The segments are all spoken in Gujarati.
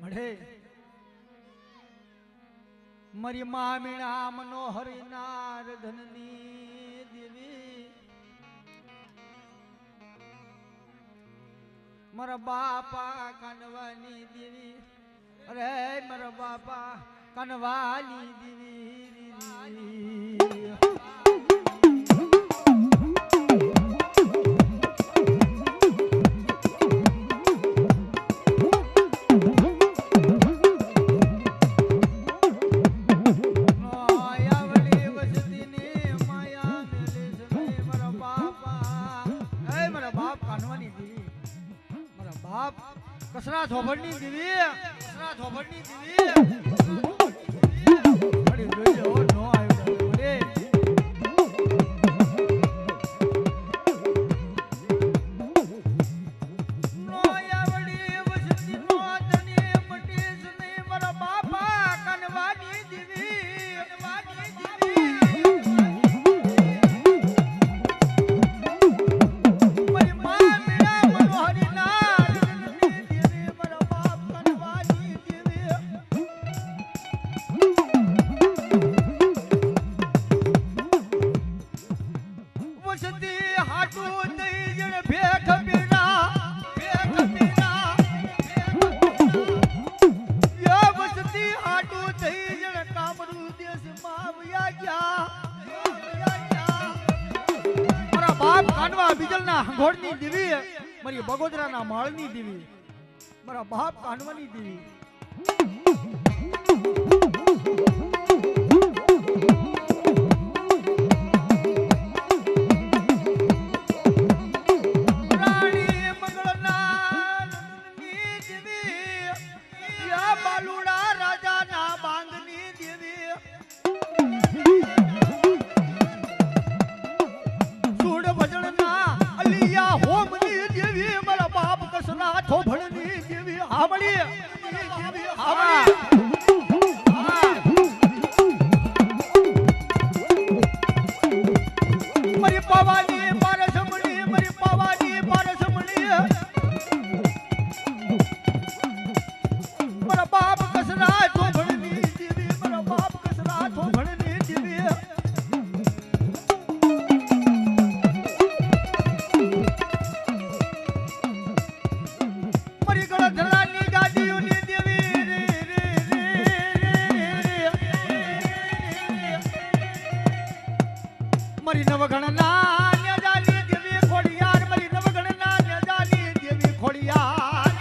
મળે મારી મામીણા મનોહરી નાર ધનની દેવી મારા બાપા કાનવાની દેવી અરે મારા બાપા કાનવાની દેવી કસરા ધોબડની દીવી કસરા ધોબડની દીવી અરે જોઈ લો નો આવ્યો અરે નો આવડી વસતી નો તને મટીસ નહીં મારા બાપા કનવાની દીવી કનવાની દીવી મારી માં મેરા મનોહરી ના ઘોડની દેવી મારી બગોદરાના માળની દેવી મારા બાપ કાનવાની દેવી રાણી મંગળના દેવી યા બાલુડા રાજાના બાંગની દેવી સુડ ભજણના હોમની દેવી મારા બાપ કસના થોભણની દેવી હામળી દેવી હામળી મારી પાવાની પારસમણી મારી પાવાની પારસમણી મારા બાપ કસના થોભણની દેવી મારા બાપ કસના થોભણની દેવી ધરાની ગાડીઓની દેવી મારી નવગણના ન્યાજાની દેવી ખોડિયાર મારી નવગણના ન્યાજાની દેવી ખોડિયાર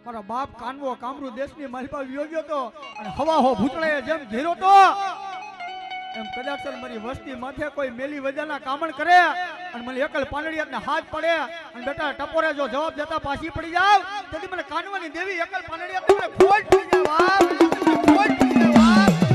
મારા બાપ કાનવો કામરૂ દેશની માલપા વિયોગ્યો તો અને હવા હો ભૂતળે જેમ ઘેરો તો એમ કદાચ મારી વસ્તી માથે કોઈ મેલી વજાના કામણ કરે અને મને એકલ પાનડિયાને હાથ પડે અને બેટા ટપોરે જો જવાબ દેતા પાછી પડી જાવ તેથી મને કાનવાની દેવી એકલ પાનડિયાને મને ખોટ પડી જાવ ખોટ પડી જાવ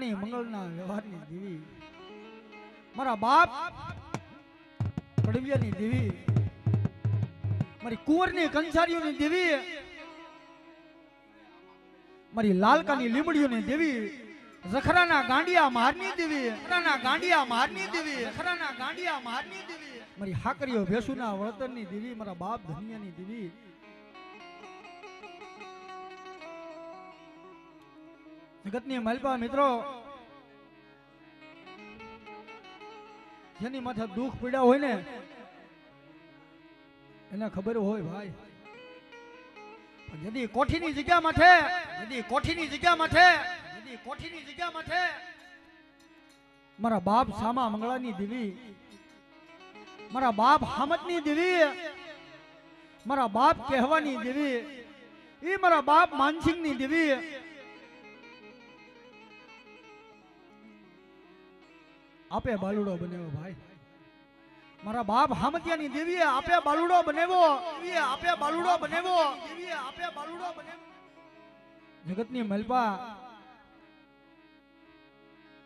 રાણી મંગળના વ્યવહારની દેવી, મારા બાપ કડવિયાની દેવી, મારી કુંવરની કંસારીઓની દેવી, મારી લાલકાની લીમડીઓની દેવી, રખરાના ગાંડિયા મારની દેવી, રખરાના ગાંડિયા મારની દેવી, રખરાના ગાંડિયા મારની દેવી, મારી હાકરીઓ ભેસુના વળતરની દેવી, મારા બાપ ધનિયાની દેવી, જગતની માલપા મિત્રો, જેની માથે દુઃખ પીડા હોય ને એને ખબર હોય ભાઈ. જદી કોઠીની જગ્યા માથે, જદી કોઠીની જગ્યા માથે, જદી કોઠીની જગ્યા માથે મારા બાપ સામા મંગળાની દેવી, મારા બાપ હામતની દેવી, મારા બાપ કહેવાની દેવી, એ મારા બાપ માનસિંહની દેવી, આપે બાલુડો બનેવો ભાઈ. મારા બાપ હામતિયાની દેવીએ આપે બાલુડો બનેવો, દેવીએ આપે બાલુડો બનેવો, દેવીએ આપે બાલુડો બનેવો. જગતની મલપા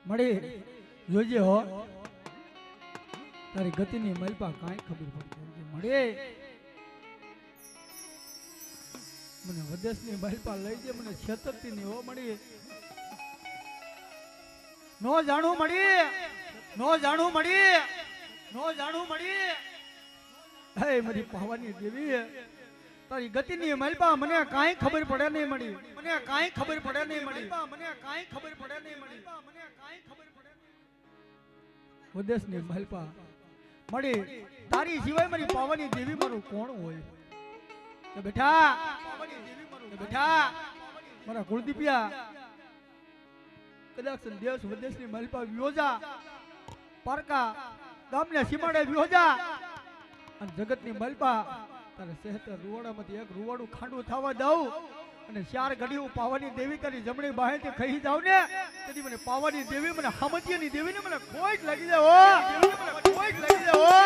મળી જોજે હો, તારી ગતિની મલપા કાંઈ ખબર પડતી મળે. મને વદેશની મલપા લઈ જે, મને છેતરતી ની હો મળી. નો જાણું મળી, નો જાણું મળી, નો જાણું મળી. હે મારી પાવાની દેવી, તારી ગતિની મલપા મને કાંઈ ખબર પડે નહીં મળી, મને કાંઈ ખબર પડે નહીં મળી, મને કાંઈ ખબર પડે નહીં મળી, મને કાંઈ ખબર પડે નહીં. વદેશની મલપા મળી, તારી સિવાય મારી પાવાની દેવી મારું કોણ હોય? કે બેઠા પાવાની દેવી મારું, બેઠા મારા કુળદીપિયા કદાચ દેશ વિદેશની મલપા વ્યોજા, પારકા ગામને સીમાડે વ્યોજા, અને જગતની મલપા તારે સહેતર રૂવાડામાંથી એક રૂવાડું ખાંડું થવા દઉં અને 4 ઘડીઓ પાવાની દેવી તારી જમણી બાહેથી ખાઈ જાવ ને, તેથી મને પાવાની દેવી, મને હામતિયાની દેવીને મને કોઈ જ લાગી જાય હો, દેવીને મને કોઈ જ લાગી જાય હો.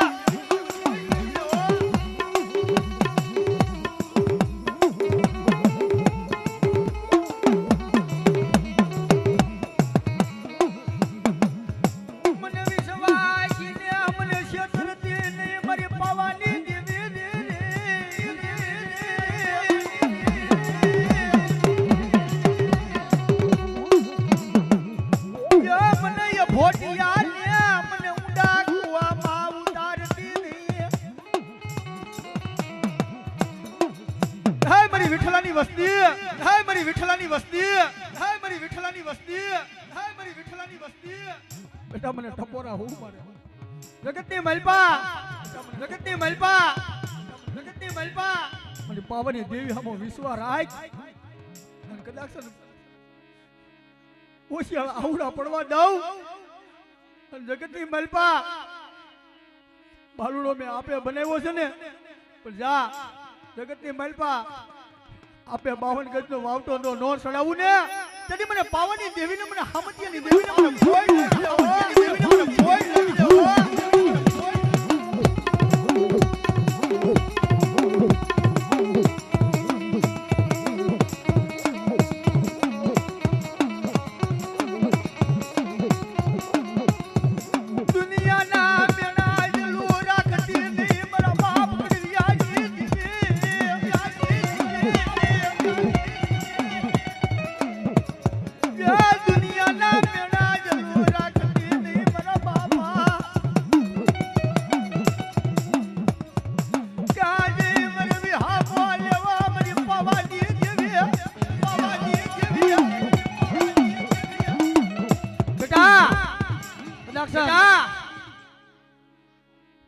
વિઠ્ઠલાની વસ્તી, હાય મારી વિઠ્ઠલાની વસ્તી, હાય મારી વિઠ્ઠલાની વસ્તી, હાય મારી વિઠ્ઠલાની વસ્તી. બેટા મને ટપોરા હું મારે. જગતની મલપા, જગતની મલપા, જગતની મલપા મને પાવની દેવી હમો વિશ્વાસ રાખ. મને કદાચ ઓશિયાળ આવડા પડવા દઉં. જગતની મલપા બાલુડો મેં આપે બનાવ્યો છે ને, પણ જા જગતની મલપા આપે 52 ગજનો વાવટો નો સડાવું ને, તેથી મને પાવાની દેવીને, મને હામતિયાની દેવીને મને કોઈ લાગી જાવ, દેવીને મને કોઈ લાગી જાવ.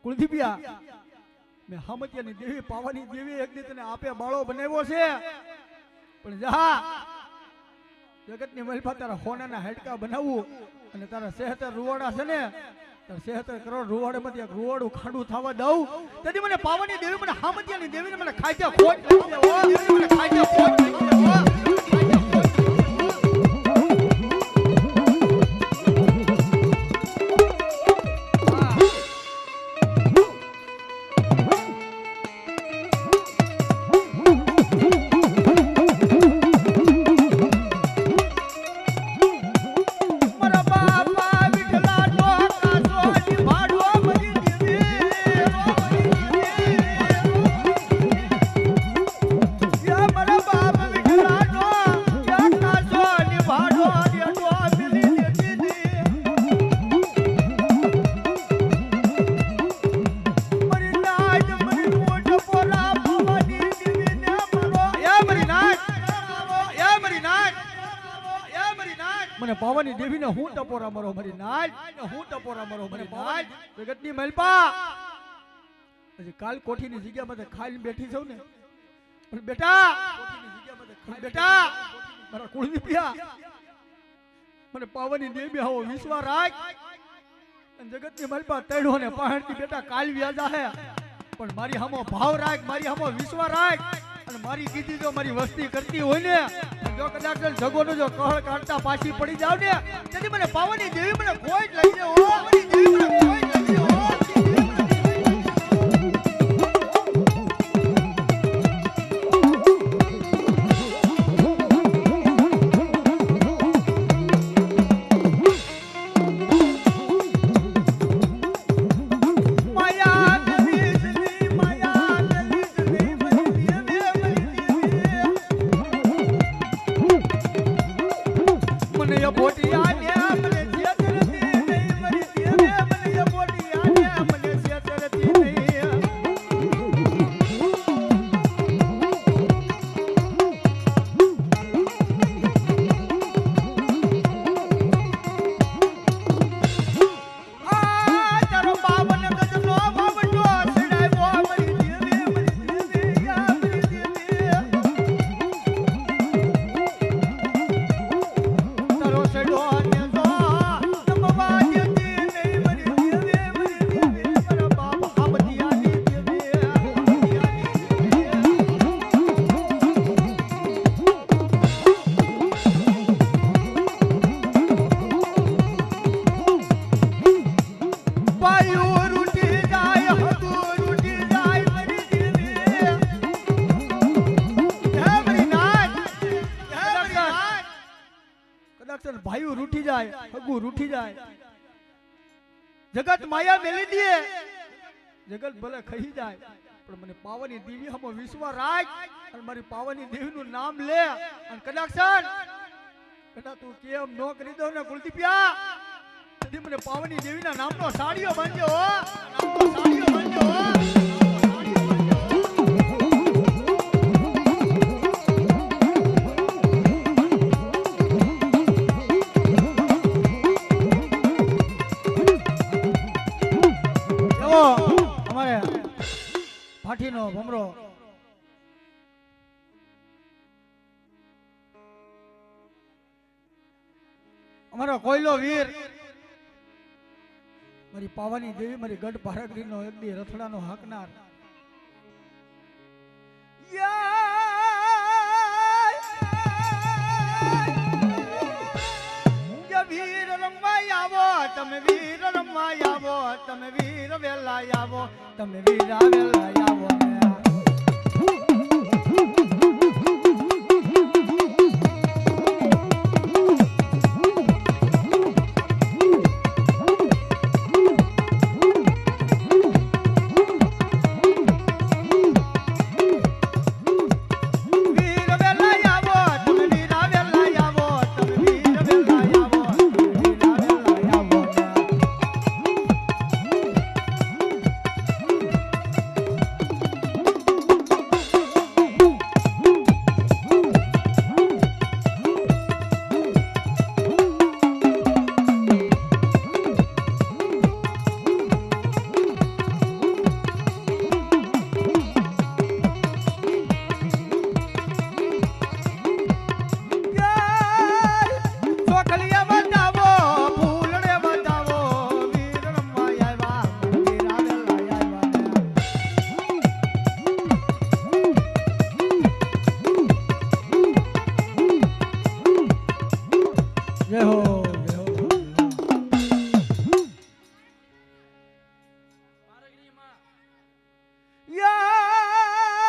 કુલદીપિયા મેં હામતિયાની દેવી, પાવાની દેવી એક દી તને આપે બાળો બનાવ્યો છે, પણ જા જગતની મલપા તારા હોનાના હાડકા બનાવવું અને તારા 76 રૂવાડા છે ને, તારા 76 કરોડ રૂવાડામાંથી એક રૂવાડું ખાંડું થવા દઉં, તેથી મને પાવાની દેવી, મને હામતિયાની દેવીને મને ખાઈ ખોટ લાગી જાય, મને ખાઈ ખોટ લાગી જાય. પાવાની દેવીને હું ટપોરા મારો મારી નાલ, હું ટપોરા મારો મારી નાલ. જગતની મલપા હજી કાલ કોઠીની જગ્યામાં ખાઈને બેઠી છું ને, પણ બેટા બેટા મારા કુળની પિયા મને પાવાની દેવી આવો વિશ્વાસ રાખ. જગતની મલપા તૈણો ને પહાડથી બેટા કાલ વ્યાજા હે, પણ મારી હામો ભાવ રાખ, મારી હામો વિશ્વાસ રાખ. અને મારી કીધી જો મારી વસ્તી કરતી હોય ને, જો કદાચ જગોનો જો કહળ કાઢતા પાછી પડી જાવ ને, તેથી મને પાવાની દેવી મને કોઈ જ લઈ જાય. પાવાની દેવી મને કોઈ જ લઈ જાય. ભાઈઓ રૂઠી જાય, હગુ રૂઠી જાય, જગત માયા મેલી દે, જગત ભલે ખઈ જાય, પણ મને પાવાની દેવી હમો વિશ્વાસ રાખ અને મારી પાવાની દેવીનું નામ લે. અને કદાચ તું કેમ નો કરી દો ને કુલદીપિયા, તેથી મને પાવાની દેવીના નામનો સાડીઓ બાંધજો, નામનો સાડીઓ બાંધજો. અમારે ભાઠીનો ભમરો અમારો કોયલો વીર મારી પાવાની દેવી મારી ગઢ ભારગરીનો એક દી રથડાનો હાકનાર વીર રમવા આવો, તમે વીર રમવા આવો, તમે વીર વેલા આવો, તમે વીરા વેલા આવો.